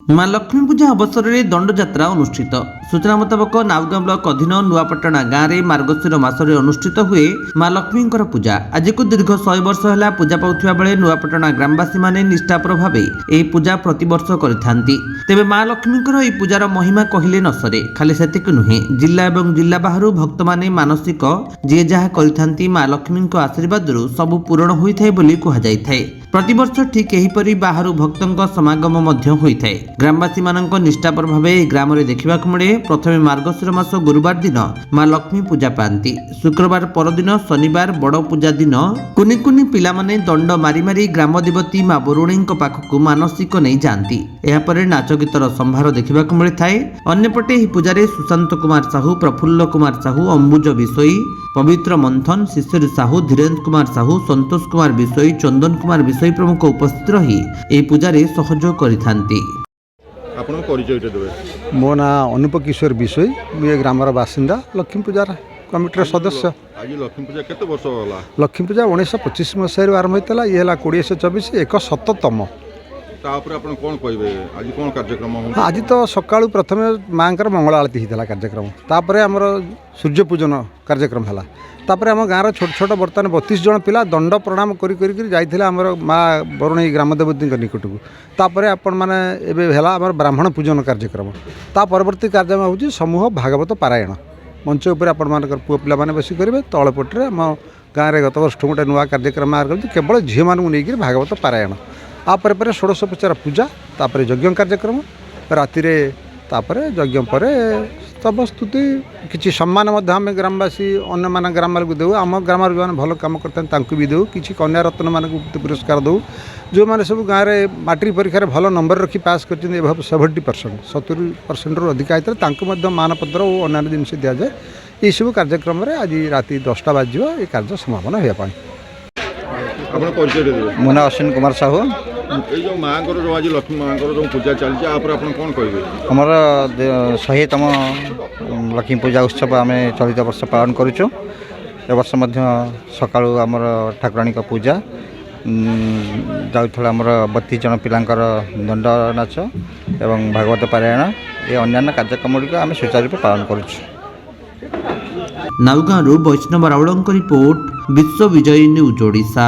माँ लक्ष्मी पूजा अवसर में दंडयात्रा अनुष्ठित। सूचना मुताबक नाउगां ब्लॉक अधीन नुआपटना गाँव में मार्गशीर मासरे अनुष्ठित हुए माँ लक्ष्मी पूजा। आज को दीर्घ 100 वर्ष है पूजा पाउथिबा बेले नुआपटना ग्रामवासी माने निष्ठापर भाव यह पूजा प्रतिवर्ष करिथांती। तेबे माँ लक्ष्मी यह पूजार महिमा कहले न सरे। खाली सेतिक नुहे, जिला एवं जिला बाहर भक्त माने मानसिक जी जहाँ करिथांती माँ लक्ष्मी आशीर्वाद सबु पूरण होइथाय बोली कुहाଯାଇଥାଏ। प्रतिवर्ष ठीक एहीपरि बाहर भक्तों समागम मध्य होइथाय। ग्रामवासी मानक निष्ठापर भावे ग्राम में देखा मिले। प्रथमे मार्गशीर मास गुरुवार दिन माँ लक्ष्मी पूजा पाती। शुक्रवार परदिन शनिवार बड़ पूजा दिन कुनि कुनि पिला माने दंड मारी मारी ग्राम देवती माँ बरुणी पाखक मानसिक नहीं जाती। यापर नाच गीतर संभार देखा मिलता है। अन्यपटे यह पूजारे सुशांत कुमार साहू, प्रफुल्ल कुमार साहू, अंबुज विषयी, पवित्र मंथन, शिशिर साहू, धीरेन्द्र कुमार साहू, संतोष कुमार विषयी, चंदन कुमार विषयी प्रमुख उपस्थित रही यह पूजारे सहयोग करिथांती। मो ना अनुप किशोर विषय, मुझे ग्रामर बासिंदा लक्ष्मी पूजार कमिटर सदस्य। आज लक्ष्मी पूजा केते वर्ष होला? लक्ष्मी पूजा 1925 मसीह आरंभ होता। ये 2024 एक शततम। आपण कोन कहबे आज कोन कार्यक्रम हो? आज तो सकाळू प्रथमे मांकर मंगल आरती होता कार्यक्रम। तापरे हमर सूर्य पूजन कार्यक्रम हला। तापरे हम गाँव छोट छोट बर्तमान 32 जन पिला दंड प्रणाम करी करी जाइथिले हमर माँ बरुणी ग्राम देवती निकट को। तापरे आपण माने एबे हला हमर ब्राह्मण पूजन कार्यक्रम। ता परवर्ती कार्यक्रम होची समूह भागवत पारायण। मंच ऊपर आपण मानकर पुओ पिला माने बसी करिवे। तळ पटरे हम गाँव रे गत वर्ष गोटे नुआ कार्यक्रम आरंभ केवल झी मानू नेकी भागवत पारायण। आपर पर षोडशोपचार पूजा, तापर यज्ञ कार्यक्रम राति रे, तापर यज्ञ पर स्तव स्तुति किसी सम्मान आम ग्रामवासी अन्य मान ग्राम को देव। आम ग्राम जो मैंने भल कम करते भी देव। किसी कन्या रत्न मान पुरस्कार दौ। जो मैंने सब गाँव में मैट्रिक परीक्षा भल नंबर रखी पास कर 70%, 70% रु अधिक होता मानपत्र और अन्य जिनस दि जाए। ये सब कार्यक्रम आज राति 10टा बाजो ये कार्य समापन होगापी। मो ना अश्विन कुमार साहू। जो माँकर जो आज लक्ष्मी माँकर जो पूजा चलती कौन कहे? हमार 100तम लक्ष्मी पूजा उत्सव आम चलित वर्ष पालन करुचु। ए वर्ष सका आमर ठाकुराणी पूजा जाऊला आमर 32 जन पिलांकर दंड नाच एवं भागवत पारायण ये अन्य कार्यक्रम गुड़िक आम सुचारू रूप पालन करुचु। नाउगां वैष्णव राउल रिपोर्ट, विश्व विजयी न्यूज ओडिशा।